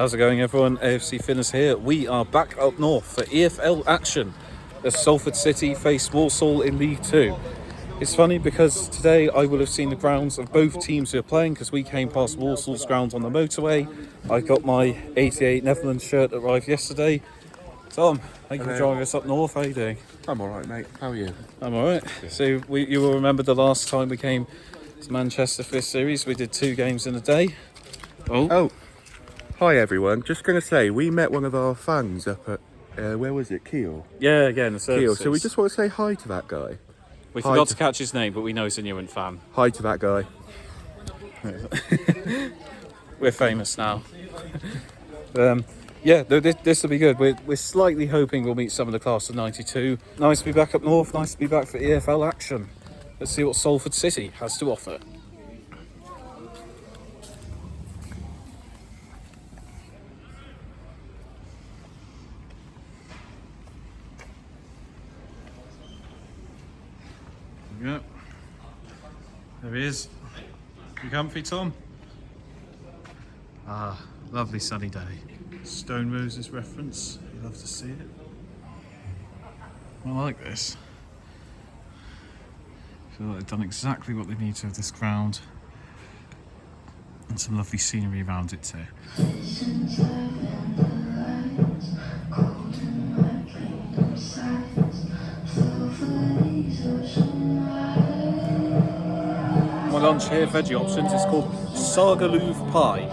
How's it going, everyone? AFC Finners here. We are back up north for EFL action as Salford City face Walsall in League 2. It's funny because today I will have seen the grounds of both teams who are playing because we came past Walsall's ground on the motorway. I got my 88 Netherlands shirt that arrived yesterday. Tom, thank you for joining us up north. How are you doing? I'm alright, mate. How are you? I'm alright. So you will remember the last time we came to Manchester for this series. We did 2 games in a day. Oh. Hi everyone. Just going to say, we met one of our fans up at, where was it? Kiel? Yeah, again, the services. Kiel. So we just want to say hi to that guy. We forgot to catch his name, but we know he's a Newent fan. Hi to that guy. We're famous now. Yeah, this will be good. We're slightly hoping we'll meet some of the class of 92. Nice to be back up north. Nice to be back for EFL action. Let's see what Salford City has to offer. Yep. There he is. You comfy, Tom? Ah, lovely sunny day. Stone Roses reference. You love to see it. I like this. I feel like they've done exactly what they need to with this ground. And some lovely scenery around it too. My lunch here, veggie options, is called Sagaloof pie.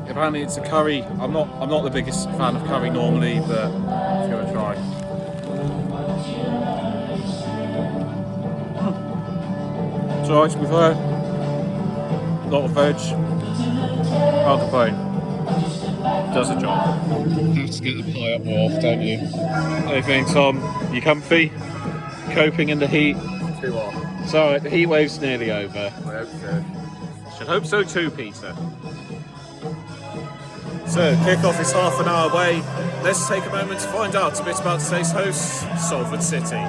Apparently it's a curry. I'm not the biggest fan of curry normally, but let's give it a try. It's alright to be fair. A lot of veg. Can't complain. Does the job. You have to get the pie up more off, don't you? How you feeling, Tom? You comfy? Coping in the heat? Too hot. It's alright, the heat wave's nearly over. I hope so. Should hope so too, Peter. So, kick-off is half an hour away. Let's take a moment to find out a bit about today's hosts, Salford City.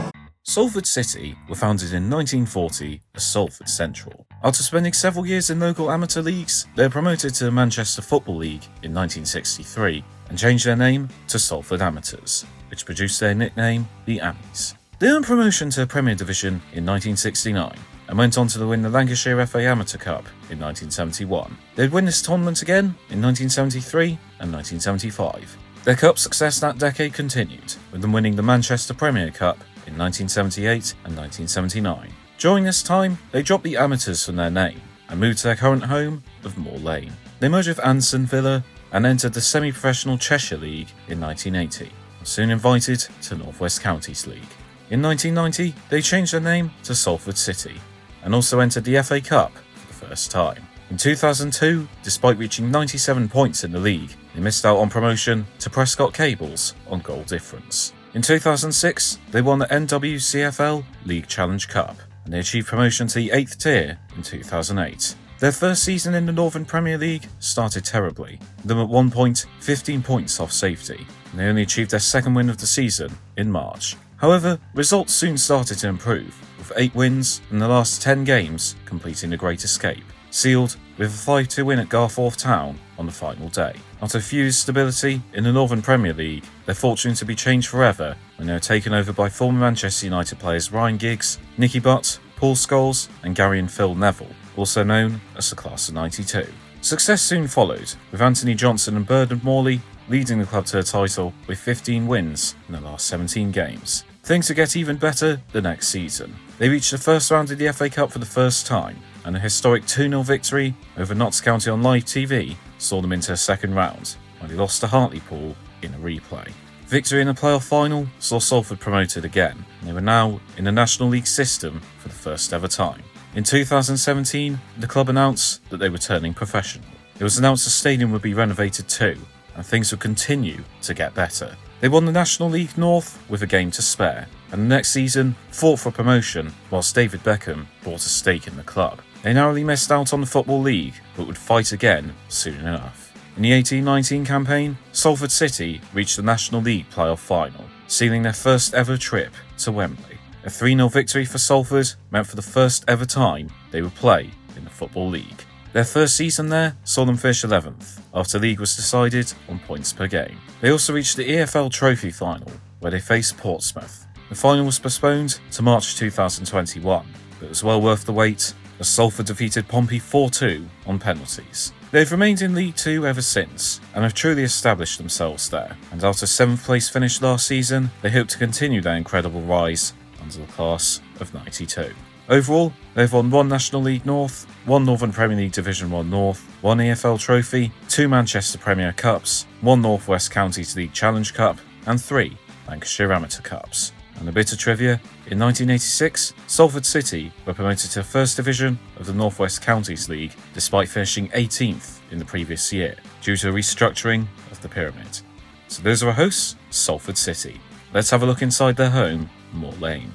Salford City were founded in 1940 as Salford Central. After spending several years in local amateur leagues, they were promoted to the Manchester Football League in 1963 and changed their name to Salford Amateurs, which produced their nickname, the Ammies. They earned promotion to the Premier Division in 1969 and went on to win the Lancashire FA Amateur Cup in 1971. They'd win this tournament again in 1973 and 1975. Their cup success that decade continued, with them winning the Manchester Premier Cup in 1978 and 1979. During this time, they dropped the Amateurs from their name and moved to their current home of Moor Lane. They merged with Anson Villa and entered the semi-professional Cheshire League in 1980, and soon invited to North West Counties League. In 1990, they changed their name to Salford City, and also entered the FA Cup for the first time. In 2002, despite reaching 97 points in the league, they missed out on promotion to Prescott Cables on goal difference. In 2006, they won the NWCFL League Challenge Cup, and they achieved promotion to the 8th tier in 2008. Their first season in the Northern Premier League started terribly, with them at one point 15 points off safety, and they only achieved their second win of the season in March. However, results soon started to improve, with 8 wins in the last 10 games completing the Great Escape, sealed with a 5-2 win at Garforth Town on the final day. After a few years' stability in the Northern Premier League, their fortune to be changed forever when they were taken over by former Manchester United players Ryan Giggs, Nicky Butt, Paul Scholes and Gary and Phil Neville, also known as the Class of 92. Success soon followed, with Anthony Johnson and Bernard Morley leading the club to a title with 15 wins in the last 17 games. Things would get even better the next season. They reached the first round of the FA Cup for the first time, and a historic 2-0 victory over Notts County on live TV saw them into a second round, when they lost to Hartlepool in a replay. Victory in the playoff final saw Salford promoted again, and they were now in the National League system for the first ever time. In 2017, the club announced that they were turning professional. It was announced the stadium would be renovated too, and things would continue to get better. They won the National League North with a game to spare, and the next season fought for promotion whilst David Beckham bought a stake in the club. They narrowly missed out on the Football League, but would fight again soon enough. In the 18-19 campaign, Salford City reached the National League playoff final, sealing their first ever trip to Wembley. A 3-0 victory for Salford meant for the first ever time they would play in the Football League. Their first season there saw them finish 11th, after the league was decided on points per game. They also reached the EFL Trophy final, where they faced Portsmouth. The final was postponed to March 2021, but it was well worth the wait, as Salford defeated Pompey 4-2 on penalties. They've remained in League 2 ever since, and have truly established themselves there, and after 7th place finish last season, they hope to continue their incredible rise under the class of '92. Overall, they've won 1 National League North, 1 Northern Premier League Division 1 North, 1 EFL Trophy, 2 Manchester Premier Cups, 1 North West Counties League Challenge Cup, and 3 Lancashire Amateur Cups. And a bit of trivia, in 1986, Salford City were promoted to the First Division of the North West Counties League despite finishing 18th in the previous year, due to a restructuring of the pyramid. So those are our hosts, Salford City. Let's have a look inside their home, Moor Lane.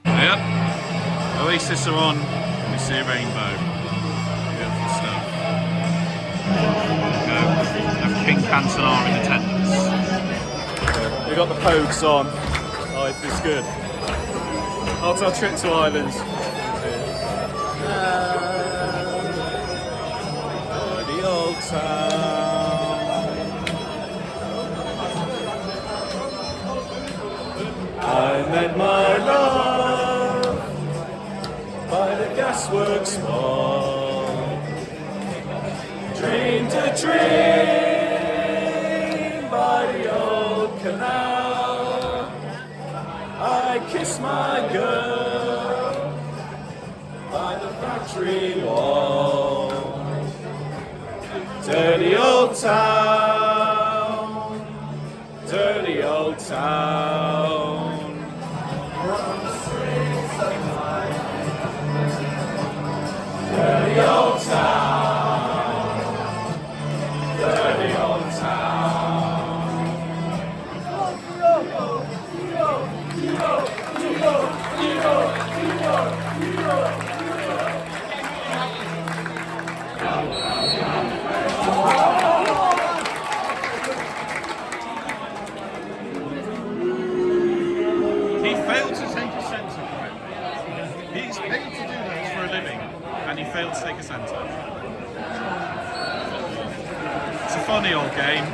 Yep, Oasis are on, and we see a rainbow. Beautiful stuff. There we go. We have King Cantonar in attendance. We've got the Pogues on. Life is good. After our trip to Ireland. The old town. I met my love by the gasworks wall. Dreamed a dream by the old canal. I kiss my girl by the factory wall. Dirty old town, dirty old town. Dirty old town, dirty old town. He failed to take a centre for it. He's paid to do that for a living, and he failed to take a centre. It's a funny old game.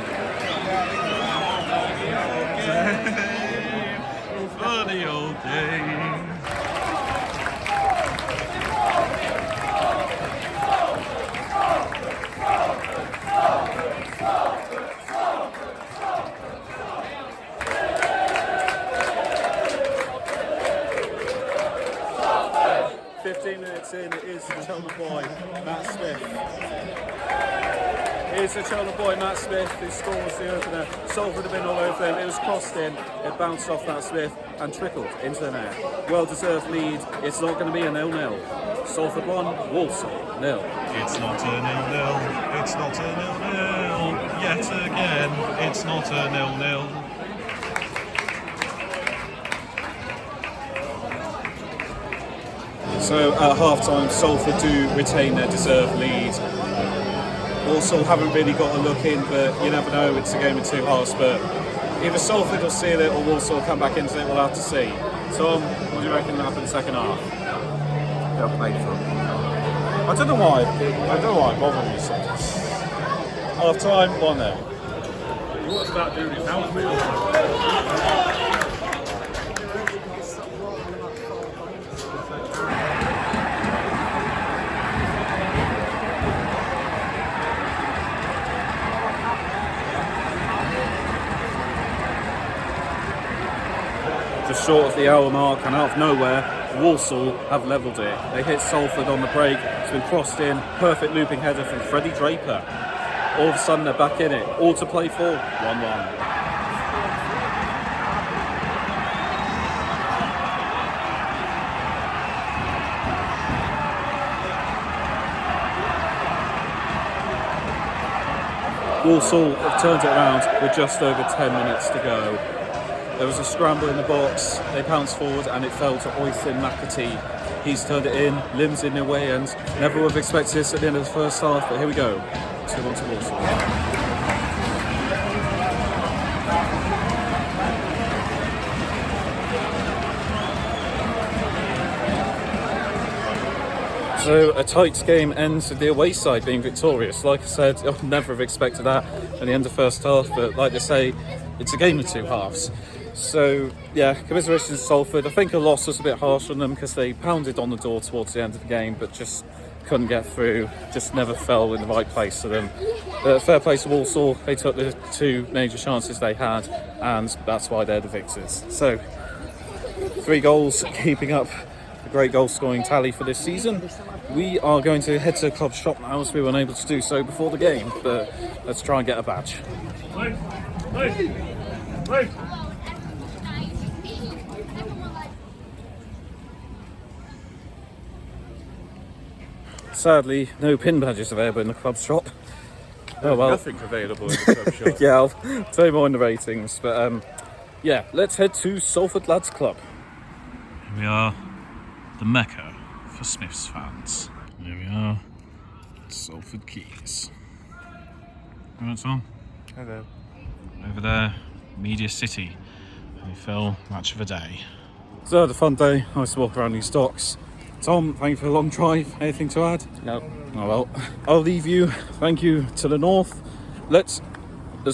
Funny old game. In, it is the Cheltenham boy, Matt Smith. It is the Cheltenham boy, Matt Smith, who scores the opener. Salford have been all over him. It was crossed in, it bounced off Matt Smith and trickled into the net. Well-deserved lead. It's not going to be a 0-0. Salford 1, Walsall 0. It's not a 0-0. It's not a 0-0. Yet again, it's not a 0-0. So at half-time, Salford do retain their deserved lead. Walsall haven't really got a look in, but you never know, it's a game of two halves. But either Salford will seal it or Walsall will come back into it, we'll have to see. Tom, what do you reckon will happen in the second half? They'll play for. I don't know why I'm bothering you so much. Half-time, 1-0. What's that doing in outfield? Just short of the hour mark, and out of nowhere, Walsall have levelled it. They hit Salford on the break, it's been crossed in, perfect looping header from Freddie Draper. All of a sudden they're back in it, all to play for, 1-1. Walsall have turned it around with just over 10 minutes to go. There was a scramble in the box, they pounced forward and it fell to Oisin McAtee. He's turned it in, limbs in their way, and never would have expected this at the end of the first half, but here we go. 2-1 to Walsall. So a tight game ends with the away side being victorious. Like I said, I would never have expected that at the end of first half, but like they say, it's a game of two halves. So yeah, commiserations to Salford. I think a loss was a bit harsh on them because they pounded on the door towards the end of the game, but just couldn't get through, just never fell in the right place for them. Fair play to Walsall, they took the two major chances they had, and that's why they're the victors. So 3 goals, keeping up a great goal scoring tally for this season. We are going to head to the club shop now, as we were unable to do so before the game, but let's try and get a badge. Sadly, no pin badges available in the club shop. Oh well. Nothing available in the club shop. Yeah, I'll tell you more in the ratings. But yeah, let's head to Salford Lads Club. Here we are, the Mecca for Smiths fans. Here we are, Salford Quays. Right, Tom? Hello. Over there, Media City, NFL match of the day. So, had a fun day. Nice to walk around these docks. Tom, thank you for the long drive. Anything to add? No. Oh well. I'll leave you. Thank you to the north. Let's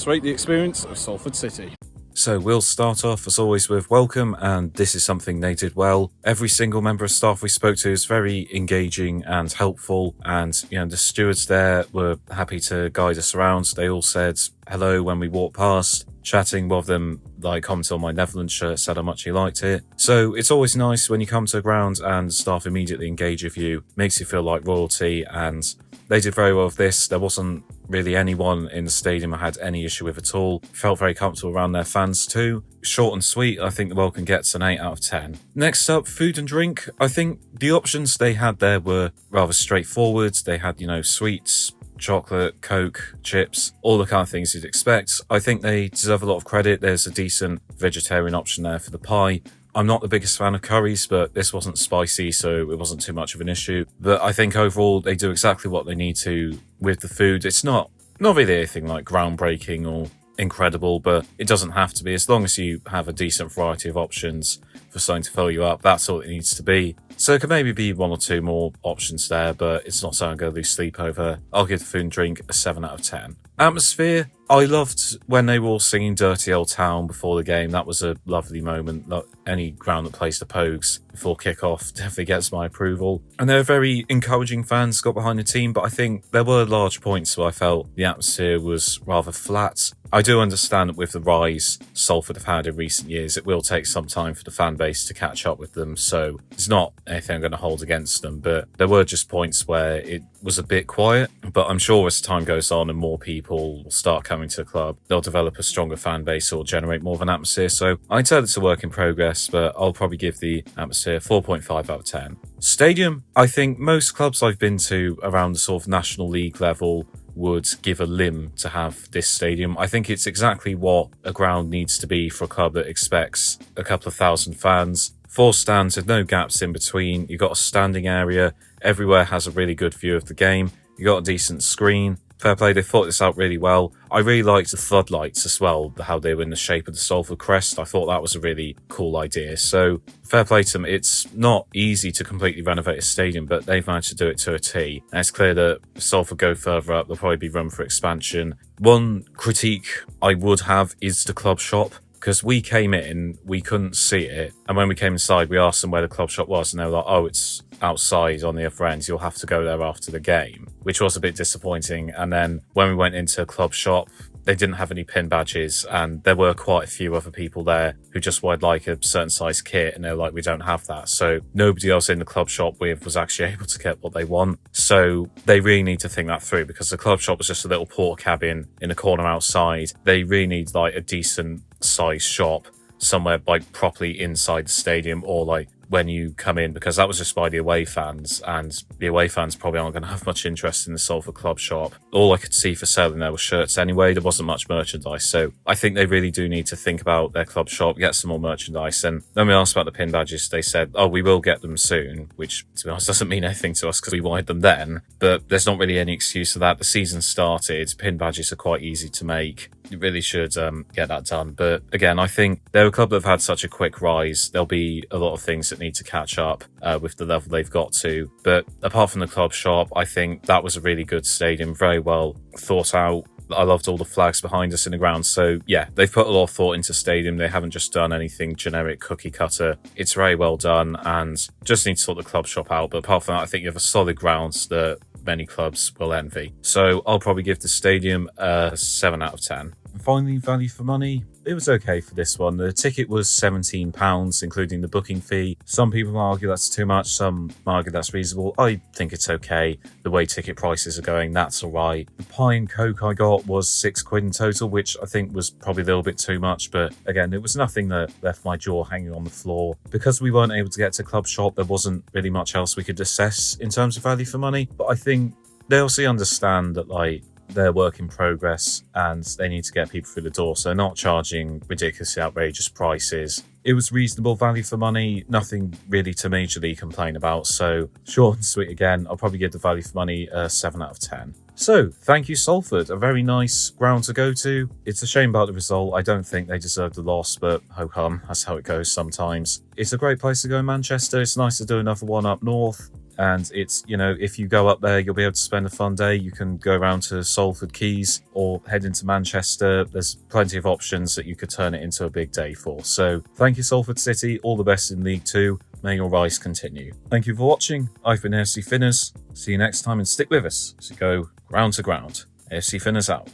rate the experience of Salford City. So we'll start off as always with welcome, and this is something they did well. Every single member of staff we spoke to is very engaging and helpful, and the stewards there were happy to guide us around. They all said hello when we walked past, chatting. One of them commented on my Netherlands shirt, said how much he liked it. So it's always nice when you come to a ground and staff immediately engage with you, makes you feel like royalty, and they did very well with this. There wasn't really anyone in the stadium I had any issue with at all. Felt very comfortable around their fans too. Short and sweet, I think the welcome gets an 8 out of 10. Next up, food and drink. I think the options they had there were rather straightforward. They had, sweets, chocolate, Coke, chips, all the kind of things you'd expect. I think they deserve a lot of credit. There's a decent vegetarian option there for the pie. I'm not the biggest fan of curries, but this wasn't spicy, so it wasn't too much of an issue. But I think overall they do exactly what they need to with the food. It's not really anything like groundbreaking or incredible, but it doesn't have to be. As long as you have a decent variety of options for something to fill you up, that's all it needs to be. So it could maybe be 1 or 2 more options there, but it's not something I'm going to lose sleep over. I'll give the food and drink a 7 out of 10. Atmosphere, I loved when they were all singing Dirty Old Town before the game. That was a lovely moment. Any ground that plays the Pogues before kick-off definitely gets my approval. And they were very encouraging fans, got behind the team, but I think there were large points where I felt the atmosphere was rather flat. I do understand that with the rise Salford have had in recent years, it will take some time for the fan base to catch up with them, so it's not anything I'm going to hold against them, but there were just points where it was a bit quiet. But I'm sure as time goes on and more people will start coming to the club, they'll develop a stronger fan base or generate more of an atmosphere. So I'd say it's a work in progress, but I'll probably give the atmosphere 4.5 out of 10. Stadium, I think most clubs I've been to around the sort of National League level would give a limb to have this stadium. I think it's exactly what a ground needs to be for a club that expects a couple of thousand fans. 4 stands with no gaps in between. You've got a standing area. Everywhere has a really good view of the game. You got a decent screen. Fair play, they thought this out really well. I really liked the floodlights as well, how they were in the shape of the Salford crest. I thought that was a really cool idea. So fair play to them. It's not easy to completely renovate a stadium, but they've managed to do it to a T. And it's clear that if Salford go further up, there'll probably be room for expansion. One critique I would have is the club shop, because we came in, we couldn't see it. And when we came inside, we asked them where the club shop was, and they were like, oh, it's outside on the other end. You'll have to go there after the game, which was a bit disappointing. And then when we went into a club shop, they didn't have any pin badges, and there were quite a few other people there who just wanted like a certain size kit, and they're like, we don't have that. So nobody else in the club shop was actually able to get what they want. So they really need to think that through, because the club shop was just a little porta cabin in a corner outside. They really need like a decent size shop somewhere like properly inside the stadium, or like when you come in, because that was just by the away fans, and the away fans probably aren't going to have much interest in the Salford club shop. All I could see for sale in there were shirts anyway. There wasn't much merchandise, so I think they really do need to think about their club shop, get some more merchandise. And then we asked about the pin badges. They said, oh, we will get them soon, which to be honest doesn't mean anything to us because we wanted them then, but there's not really any excuse for that. The season started, pin badges are quite easy to make. You really should get that done. But again, I think they're a club that have had such a quick rise. There'll be a lot of things that need to catch up with the level they've got to. But apart from the club shop, I think that was a really good stadium, very well thought out. I loved all the flags behind us in the ground. So yeah, they've put a lot of thought into stadium. They haven't just done anything generic cookie cutter. It's very well done, and just need to sort the club shop out. But apart from that, I think you have a solid grounds that many clubs will envy. So I'll probably give the stadium a 7 out of 10. And finally, value for money. It was okay for this one. The ticket was £17, including the booking fee. Some people argue that's too much, some argue that's reasonable. I think it's okay. The way ticket prices are going, that's all right. The pie and coke I got was £6 in total, which I think was probably a little bit too much. But again, it was nothing that left my jaw hanging on the floor. Because we weren't able to get to club shop, there wasn't really much else we could assess in terms of value for money. But I think they also understand that, like, they're work in progress and they need to get people through the door, so not charging ridiculously outrageous prices. It was reasonable value for money, nothing really to majorly complain about. So short and sweet again, I'll probably give the value for money a 7 out of 10. So thank you, Salford, a very nice ground to go to. It's a shame about the result. I don't think they deserved the loss, but ho hum, that's how it goes sometimes. It's a great place to go in Manchester. It's nice to do another one up north. And it's, you know, if you go up there, you'll be able to spend a fun day. You can go around to Salford Quays or head into Manchester. There's plenty of options that you could turn it into a big day for. So thank you, Salford City. All the best in League 2. May your rise continue. Thank you for watching. I've been AFC Finners. See you next time and stick with us as we go ground to ground. AFC Finners out.